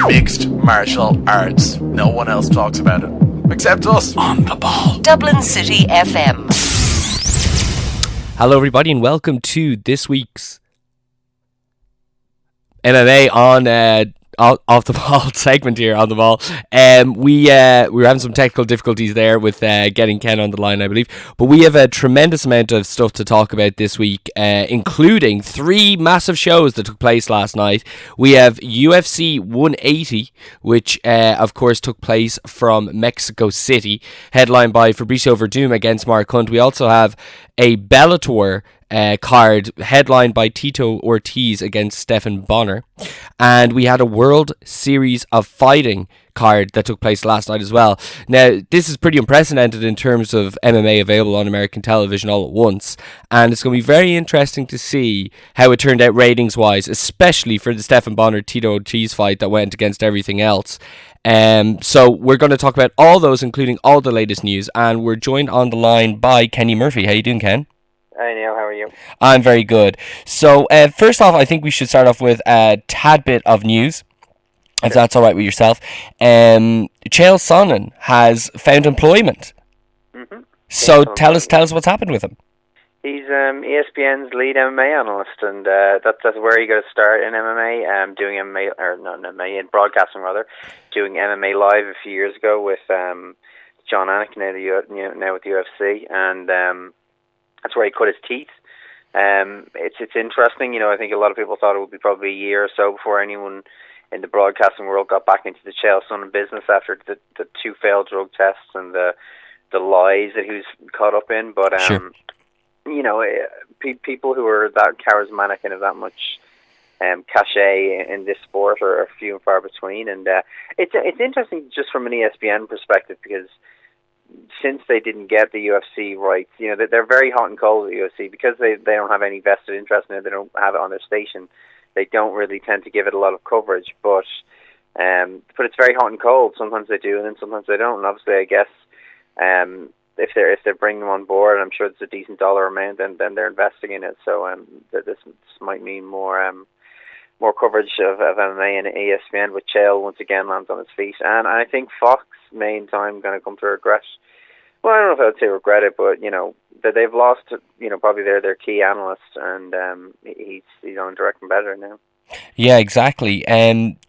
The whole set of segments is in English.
Mixed martial arts. No one else talks about it. Except us. On the ball. Dublin City FM. Hello everybody and welcome to this week's MMA on off the ball segment here on the ball. We were having some technical difficulties there with getting Ken on the line, I believe, but we have a tremendous amount of stuff to talk about this week, including 3 massive shows that took place last night. We have UFC 180, which of course took place from Mexico City, headlined by Fabricio Verdum against Mark Hunt. We also have a Bellator card headlined by Tito Ortiz against Stephan Bonner, and we had a World Series of Fighting card that took place last night as well. Now, this is pretty unprecedented in terms of MMA available on American television all at once, and it's going to be very interesting to see how it turned out ratings wise, especially for the Stephan Bonner Tito Ortiz fight that went against everything else. So we're going to talk about all those, including all the latest news, and we're joined on the line by Kenny Murphy. How you doing, Ken? Hi Neil, how are you? I'm very good. So first off, I think we should start off with a tad bit of news, if that's all right with yourself. Chael Sonnen has found employment. Mm-hmm. So tell us what's happened with him. He's ESPN's lead MMA analyst, and that's where he got to start in MMA. Doing MMA, or not MMA, in broadcasting rather, doing MMA live a few years ago with John Anik, now with the UFC, and that's where he cut his teeth. It's interesting. I think a lot of people thought it would be probably a year or so before anyone in the broadcasting world got back into the Chael Sonnen business after the 2 failed drug tests and the lies that he was caught up in. But sure. People who are that charismatic and have that much cachet in this sport are few and far between. And it's interesting just from an ESPN perspective, because since they didn't get the UFC rights, they're very hot and cold at the UFC because they don't have any vested interest in it. They don't have it on their station. They don't really tend to give it a lot of coverage, but it's very hot and cold. Sometimes they do, and then sometimes they don't. And obviously, I guess if they're bringing them on board, I'm sure it's a decent dollar amount, then they're investing in it. So this might mean more coverage of MMA and ESPN, with Chael once again lands on his feet. And I think Fox main time going to come to regret. Well, I don't know if I'd say regret it, but that they've lost probably their key analyst, and he's on a direct competitor now. Yeah, exactly.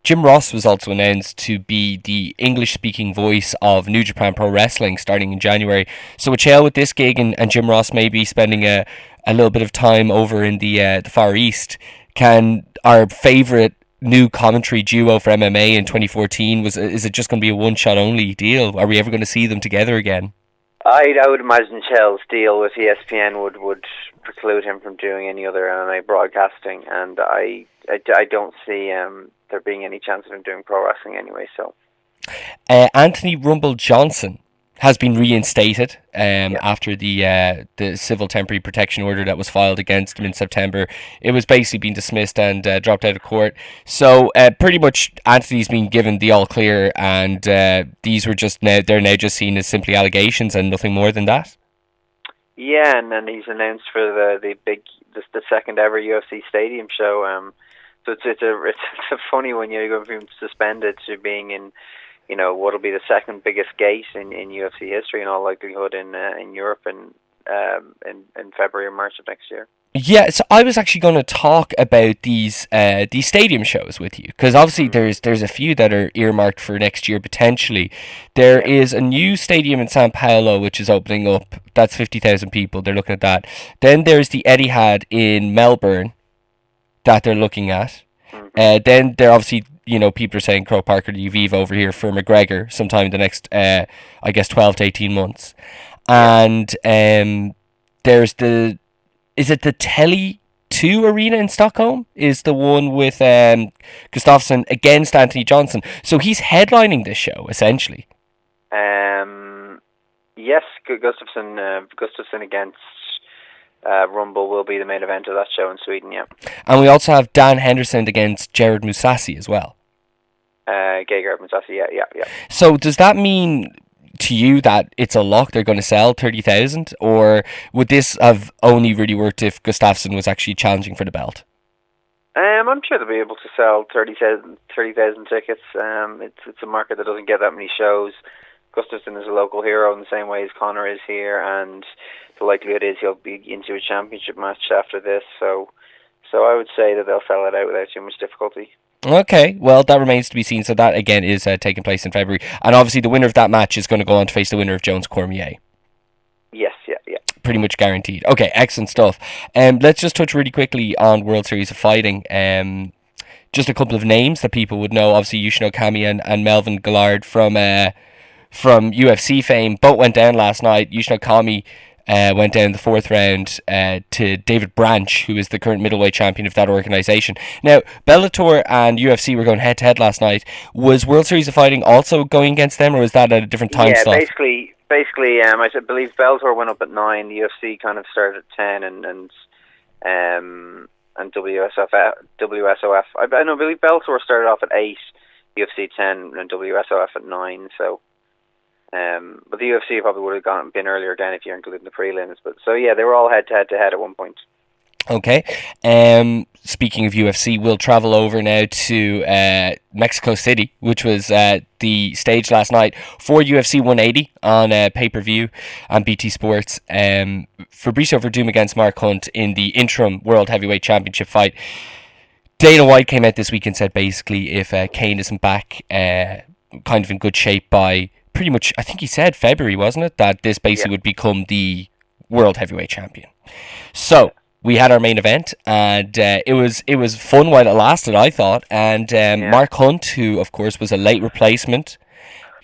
Jim Ross was also announced to be the English-speaking voice of New Japan Pro Wrestling starting in January. So with Chael with this gig and Jim Ross maybe spending a little bit of time over in the Far East, can our favourite new commentary duo for MMA in 2014, is it just going to be a one-shot only deal? Are we ever going to see them together again? I would imagine Chael's deal with ESPN would preclude him from doing any other MMA broadcasting, and I don't see there being any chance of him doing pro wrestling anyway. So, Anthony Rumble Johnson has been reinstated after the civil temporary protection order that was filed against him in September. It was basically been dismissed and dropped out of court. So pretty much Anthony's been given the all clear, and these were they're now just seen as simply allegations and nothing more than that. Yeah, and then he's announced for the second ever UFC Stadium show. So it's a funny one. You go from suspended to being in what'll be the second biggest gate in UFC history in all likelihood in Europe in February or March of next year. Yeah, so I was actually going to talk about these stadium shows with you, because obviously there's a few that are earmarked for next year potentially. There is a new stadium in Sao Paulo which is opening up. That's 50,000 people. They're looking at that. Then there's the Etihad in Melbourne that they're looking at. Then they're obviously, people are saying Croke Park or the Aviva over here for McGregor sometime in the next, 12 to 18 months. And there's is it the Tele2 Arena in Stockholm? Is the one with Gustafsson against Anthony Johnson. So he's headlining this show, essentially. Yes, Gustafsson against Rumble will be the main event of that show in Sweden, yeah. And we also have Dan Henderson against Jared Musasi as well. Gegard Musasi, yeah. So does that mean to you that it's a lock they're going to sell 30,000, or would this have only really worked if Gustafsson was actually challenging for the belt? I'm sure they'll be able to sell 30,000 tickets. It's a market that doesn't get that many shows. Gustafsson is a local hero in the same way as Connor is here, and the likelihood is he'll be into a championship match after this. So I would say that they'll sell it out without too much difficulty. Okay, well, that remains to be seen. So that, again, is taking place in February. And obviously the winner of that match is going to go on to face the winner of Jones-Cormier. Yes, yeah. Pretty much guaranteed. Okay, excellent stuff. Let's just touch really quickly on World Series of Fighting. Just a couple of names that people would know. Obviously, Yushino Kami and Melvin Gillard from UFC fame both went down last night. Yushino Kami went down in the fourth round to David Branch, who is the current middleweight champion of that organisation. Now, Bellator and UFC were going head-to-head last night. Was World Series of Fighting also going against them, or was that at a different time slot? Basically, I believe Bellator went up at 9. The UFC kind of started at 10, and WSOF. I believe Bellator started off at 8, UFC 10, and WSOF at 9. So, but the UFC probably would have been earlier again if you're including the prelims. But so yeah, they were all head to head at one point. Okay. Speaking of UFC, we'll travel over now to Mexico City, which was the stage last night for UFC 180 on pay-per-view on BT Sports. Fabricio Verdum against Mark Hunt in the interim World Heavyweight Championship fight. Dana White came out this week and said basically if Kane isn't back kind of in good shape by pretty much, I think he said February, wasn't it, that this basically would become the World Heavyweight Champion. So we had our main event, and it was fun while it lasted, I thought. And Mark Hunt, who of course was a late replacement,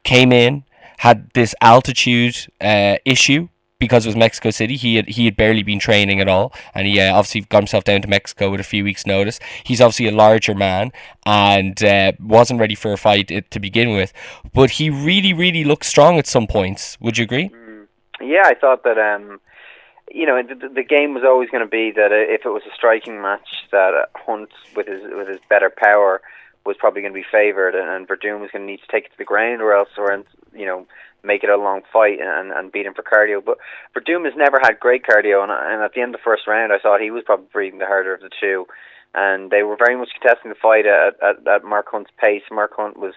came in, had this altitude issue because it was Mexico City. He had barely been training at all, and he obviously got himself down to Mexico with a few weeks' notice. He's obviously a larger man and wasn't ready for a fight to begin with, but he really looked strong at some points. Would you agree? Yeah, I thought that. The game was always going to be that if it was a striking match, that Hunt with his better power was probably going to be favoured, and Verdum was going to need to take it to the ground, or make it a long fight and beat him for cardio. But Verdum has never had great cardio, and at the end of the first round, I thought he was probably breathing the harder of the two, and they were very much contesting the fight at Mark Hunt's pace. Mark Hunt was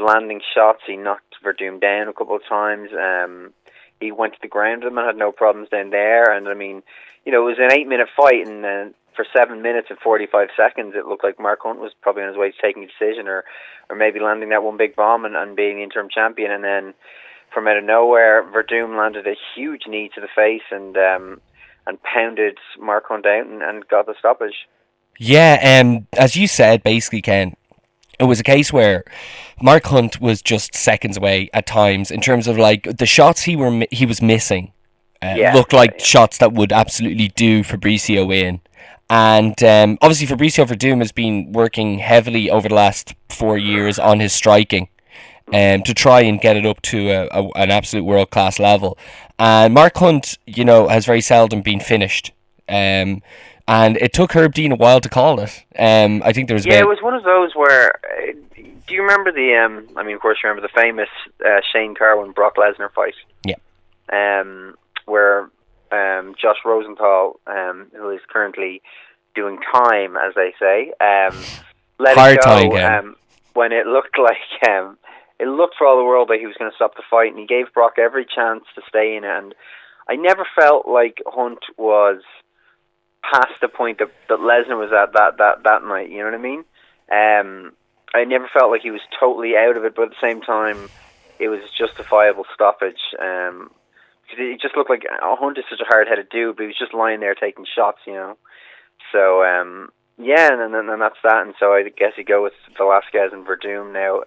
landing shots. He knocked Verdum down a couple of times. He went to the ground with him and had no problems down there. And I mean, it was an 8-minute fight, and for 7 minutes and 45 seconds, it looked like Mark Hunt was probably on his way to taking a decision, or maybe landing that one big bomb and being the interim champion. And then from out of nowhere, Verdum landed a huge knee to the face and pounded Mark Hunt out and got the stoppage. Yeah, as you said, basically, Ken, it was a case where Mark Hunt was just seconds away at times in terms of like the shots he was missing looked like shots that would absolutely do Fabricio in. And obviously Fabricio Verdum has been working heavily over the last 4 years on his striking to try and get it up to an absolute world-class level. And Mark Hunt, has very seldom been finished. And it took Herb Dean a while to call it. I think there was... Yeah, it was one of those where... do you remember the... of course you remember the famous Shane Carwin-Brock Lesnar fight? Yeah. Where Josh Rosenthal, who is currently doing time, as they say, let Hard it time, go when it looked like... it looked for all the world like he was going to stop the fight, and he gave Brock every chance to stay in it. And I never felt like Hunt was... past the point that Lesnar was at that night, you know what I mean? I never felt like he was totally out of it, but at the same time, it was a justifiable stoppage. Because it just looked like Hunt is such a hard-headed dude, but he was just lying there taking shots, So, and that's that. And so I guess you go with Velasquez and Verdum now,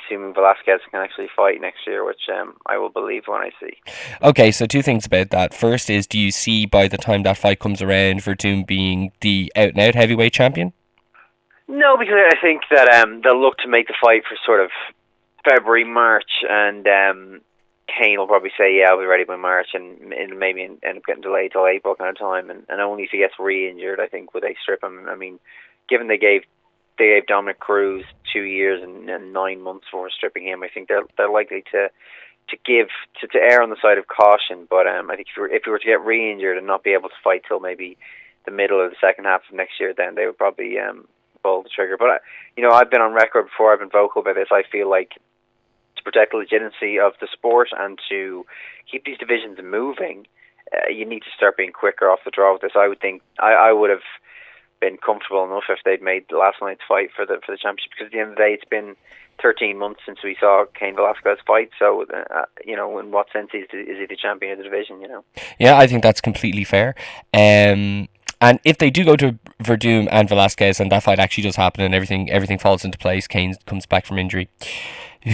assuming Velasquez can actually fight next year, which I will believe when I see. Okay, so two things about that. First is, do you see by the time that fight comes around Verdum being the out-and-out heavyweight champion? No, because I think that they'll look to make the fight for sort of February, March, and Kane will probably say, yeah, I'll be ready by March, and it'll maybe end up getting delayed till April kind of time, and only if he gets re-injured, I think, would they strip him. I mean, given they gave Dominic Cruz 2 years and 9 months for stripping him, I think they're likely to err on the side of caution. But I think if he were to get re-injured and not be able to fight till maybe the middle of the second half of next year, then they would probably pull the trigger. But I've been on record before. I've been vocal about this. I feel like to protect the legitimacy of the sport and to keep these divisions moving, you need to start being quicker off the draw with this. I would think I would have been comfortable enough if they'd made last night's fight for the championship, because at the end of the day, it's been 13 months since we saw Cain Velasquez fight. So in what sense is he the champion of the division? Yeah, I think that's completely fair. And if they do go to Verdum and Velasquez, and that fight actually does happen, and everything falls into place, Cain comes back from injury,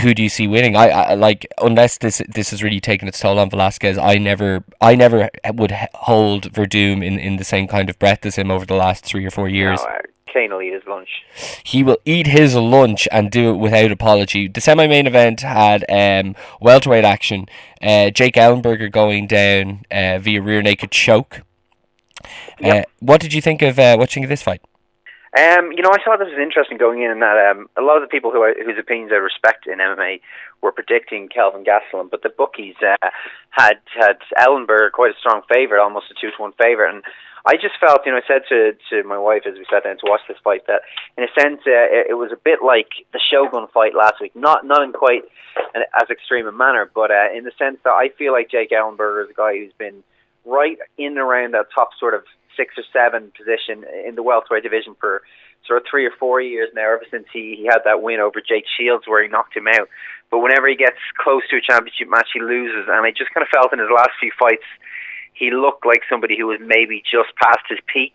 who do you see winning? I like, unless this has really taken its toll on Velasquez, I never would hold Verdum in the same kind of breath as him over the last 3 or 4 years. No, Cain will eat his lunch. He will eat his lunch and do it without apology. The semi-main event had welterweight action. Jake Ellenberger going down via rear naked choke. Yep. What did you think of this fight? I thought this was interesting going in, and that a lot of the people whose opinions I respect in MMA were predicting Kelvin Gastelum, but the bookies had Ellenberger quite a strong favourite, almost a 2-1 favourite, and I just felt, I said to my wife as we sat down to watch this fight, that in a sense it was a bit like the Shogun fight last week, not in quite as extreme a manner, but in the sense that I feel like Jake Ellenberger is a guy who's been right in and around that top sort of 6 or 7 position in the welterweight division for sort of 3 or 4 years now, ever since he had that win over Jake Shields where he knocked him out. But whenever he gets close to a championship match, he loses, and I just kind of felt in his last few fights he looked like somebody who was maybe just past his peak,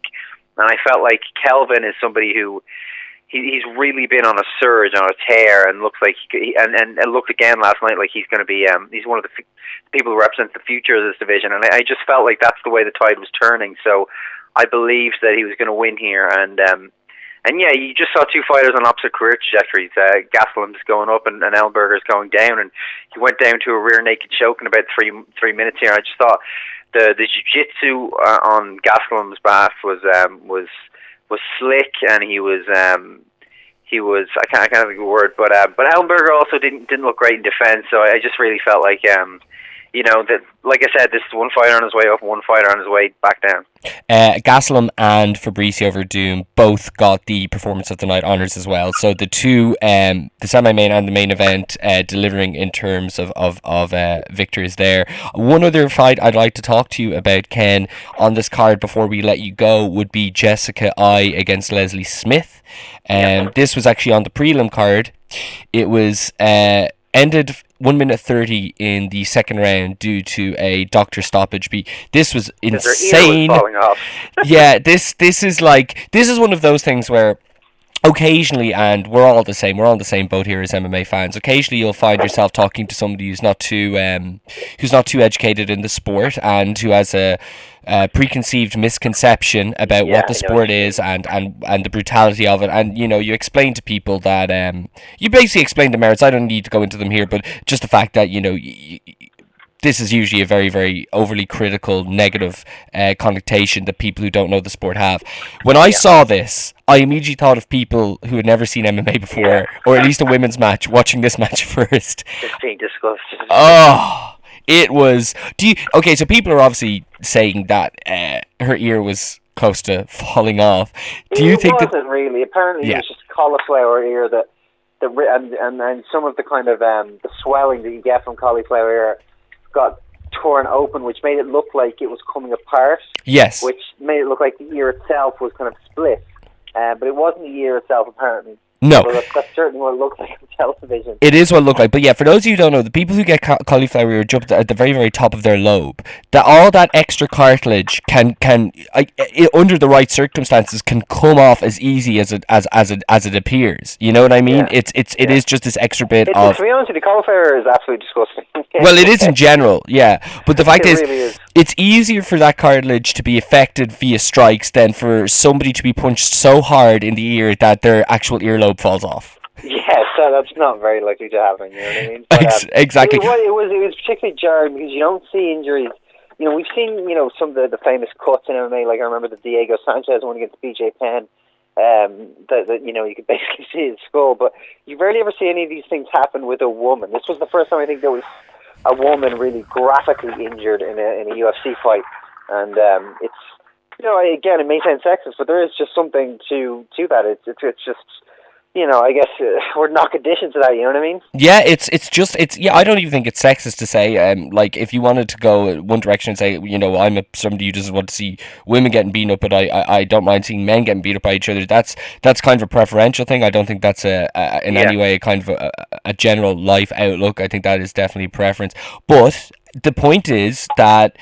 and I felt like Kelvin is somebody who he's really been on a surge, on a tear, and looks like and looked again last night like he's going to be he's one of the people who represents the future of this division, and I just felt like that's the way the tide was turning. So I believed that he was going to win here, and yeah, you just saw two fighters on opposite career trajectories. Gastelum's going up and Ellenberger's going down, and he went down to a rear naked choke in about three minutes here. I just thought the jiu-jitsu on Gastelum's behalf was slick, and he was I can't think of a word, but Ellenberger also didn't look great in defense. So I just really felt like that, like I said, this is one fighter on his way up, one fighter on his way back down. Gastelum and Fabricio Verdum both got the Performance of the Night honours as well. So the two, the semi-main and the main event, delivering in terms of victories there. One other fight I'd like to talk to you about, Ken, on this card before we let you go would be Jessica Ai against Leslie Smith. This was actually on the prelim card. It was ended 1 minute 30 in the second round due to a doctor stoppage. This was insane. Was falling off. Yeah, this is one of those things where occasionally, and we're all the same, we're all in the same boat here as MMA fans, occasionally you'll find yourself talking to somebody who's not too educated in the sport and who has a preconceived misconception about what the sport is and the brutality of it, and you explain to people that you basically explain the merits. I don't need to go into them here, but just the fact that this is usually a very, very overly critical, negative connotation that people who don't know the sport have. When I saw this, I immediately thought of people who had never seen MMA before, or at least a women's match, watching this match first. Just being disgusted. Oh, it was. Okay, so people are obviously saying that her ear was close to falling off. Do you think that? It wasn't really. Apparently, it was just cauliflower ear and some of the kind of the swelling that you get from cauliflower ear got torn open, which made it look like it was coming apart. Yes. Which made it look like the ear itself was kind of split. But it wasn't the ear itself, apparently. No. So that's certainly what it looked like on television. It is what it looked like. But yeah, for those of you who don't know, the people who get cauliflower ear jump at the very, very top of their lobe, all that extra cartilage can under the right circumstances, can come off as easy as it appears. You know what I mean? Yeah. It is just this extra bit of... To be honest with you, cauliflower is absolutely disgusting. Well, it is in general, yeah. But the fact really is, it's easier for that cartilage to be affected via strikes than for somebody to be punched so hard in the ear that their actual earlobe falls off. Yeah, so that's not very likely to happen, you know what I mean? But, exactly. It was particularly jarring because you don't see injuries. We've seen, some of the famous cuts in MMA, like I remember the Diego Sanchez one against BJ Penn, that you could basically see his skull, but you rarely ever see any of these things happen with a woman. This was the first time I think there was a woman really graphically injured in a UFC fight, and Again, it may sound sexist, but there is just something to that. It's just, I guess we're not conditioned to that. You know what I mean? Yeah, it's I don't even think it's sexist to say, like, if you wanted to go one direction and say, I'm somebody who doesn't want to see women getting beaten up, but I don't mind seeing men getting beat up by each other. That's kind of a preferential thing. I don't think that's in any way kind of a general life outlook. I think that is definitely a preference. But the point is that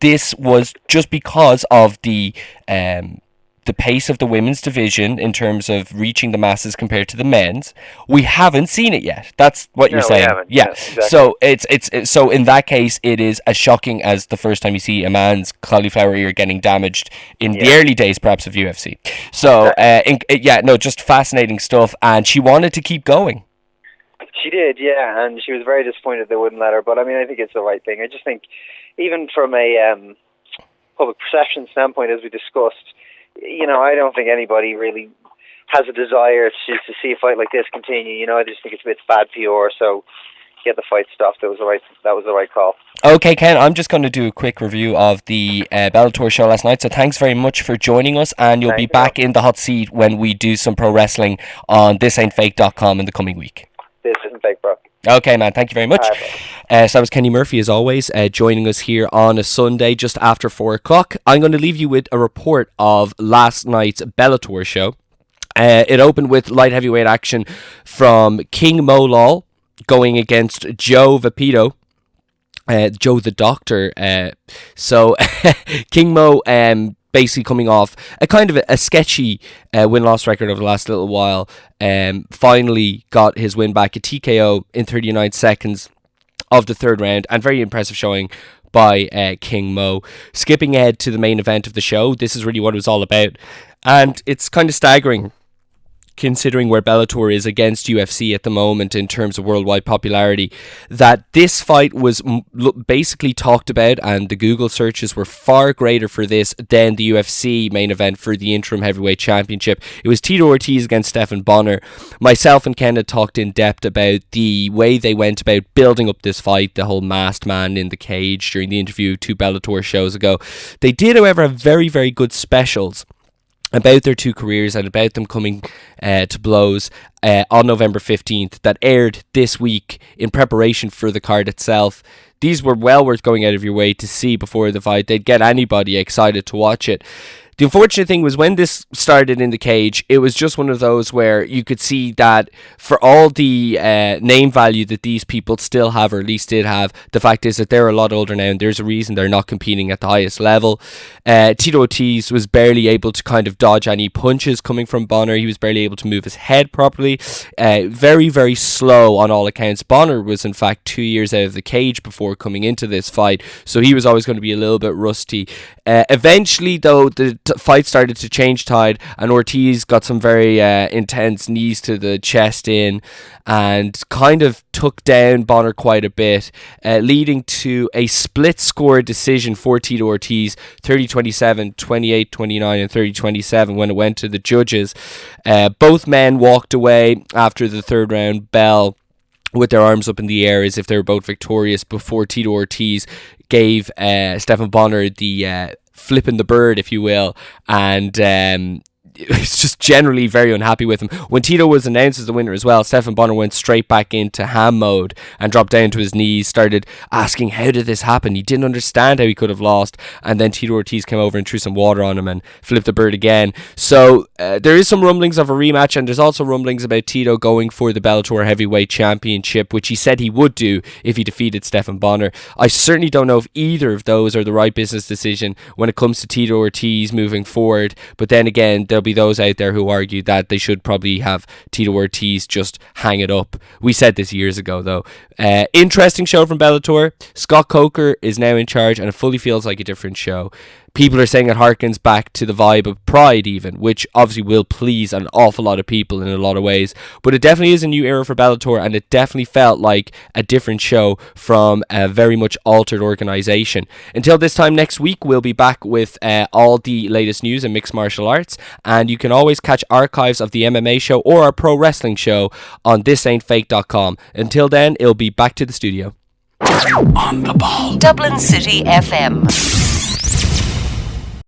this was just because of the pace of the women's division in terms of reaching the masses compared to the men's. We haven't seen it yet. That's what you're saying. Yeah. Exactly. So it's so in that case, it is as shocking as the first time you see a man's cauliflower ear getting damaged in the early days, perhaps, of UFC. So just fascinating stuff. And she wanted to keep going. She did, yeah, and she was very disappointed they wouldn't let her. But I mean, I think it's the right thing. I just think, even from a public perception standpoint, as we discussed, I don't think anybody really has a desire to see a fight like this continue. I just think it's a bit bad PR. So get the fight stopped. That was the right call. Okay, Ken, I'm just going to do a quick review of the Bellator show last night. So thanks very much for joining us, and you'll be back in the hot seat when we do some pro wrestling on thisaintfake.com in the coming week. This isn't fake, bro. Okay, man, thank you very much. So that was Kenny Murphy, as always, joining us here on a Sunday just after 4 o'clock. I'm going to leave you with a report of last night's Bellator show. It opened with light heavyweight action from King Mo Lawal going against Joe Vapito. Joe the Doctor. So King Mo basically coming off a kind of a sketchy win-loss record over the last little while, finally got his win back, a TKO in 39 seconds of the third round, and very impressive showing by King Mo. Skipping ahead to the main event of the show, this is really what it was all about, and it's kind of staggering considering where Bellator is against UFC at the moment in terms of worldwide popularity, that this fight was basically talked about, and the Google searches were far greater for this than the UFC main event for the interim heavyweight championship. It was Tito Ortiz against Stephan Bonnar. Myself and Ken had talked in depth about the way they went about building up this fight, the whole masked man in the cage during the interview 2 Bellator shows ago. They did, however, have very, very good specials about their 2 careers and about them coming to blows on November 15th that aired this week in preparation for the card itself. These were well worth going out of your way to see before the fight. They'd get anybody excited to watch it. The unfortunate thing was when this started in the cage, it was just one of those where you could see that for all the name value that these people still have, or at least did have, the fact is that they're a lot older now and there's a reason they're not competing at the highest level. Tito Ortiz was barely able to kind of dodge any punches coming from Bonnar. He was barely able to move his head properly. Very, very slow on all accounts. Bonnar was in fact 2 years out of the cage before coming into this fight, so he was always going to be a little bit rusty. Eventually, though, the fight started to change tide, and Ortiz got some very intense knees to the chest in and kind of took down Bonnar quite a bit, leading to a split score decision for Tito Ortiz, 30-27, 28-29 and 30-27 when it went to the judges. Both men walked away after the third round bell with their arms up in the air as if they were both victorious before Tito Ortiz gave Stephan Bonnar the flipping the bird, if you will, and was just generally very unhappy with him. When Tito was announced as the winner as well, Stephan Bonnar went straight back into ham mode and dropped down to his knees, started asking how did this happen. He didn't understand how he could have lost, and then Tito Ortiz came over and threw some water on him and flipped the bird again. So there is some rumblings of a rematch, and there's also rumblings about Tito going for the Bellator Heavyweight Championship, which he said he would do if he defeated Stephan Bonnar. I certainly don't know if either of those are the right business decision when it comes to Tito Ortiz moving forward, but then again, there'll be those out there who argue that they should probably have Tito Ortiz just hang it up. We said this years ago, though. Interesting show from Bellator. Scott Coker is now in charge, and it fully feels like a different show. People are saying it harkens back to the vibe of Pride even, which obviously will please an awful lot of people in a lot of ways. But it definitely is a new era for Bellator, and it definitely felt like a different show from a very much altered organisation. Until this time next week, we'll be back with all the latest news in mixed martial arts, and you can always catch archives of the MMA show or our pro wrestling show on thisaintfake.com. Until then, it'll be back to the studio. On the ball. Dublin City FM.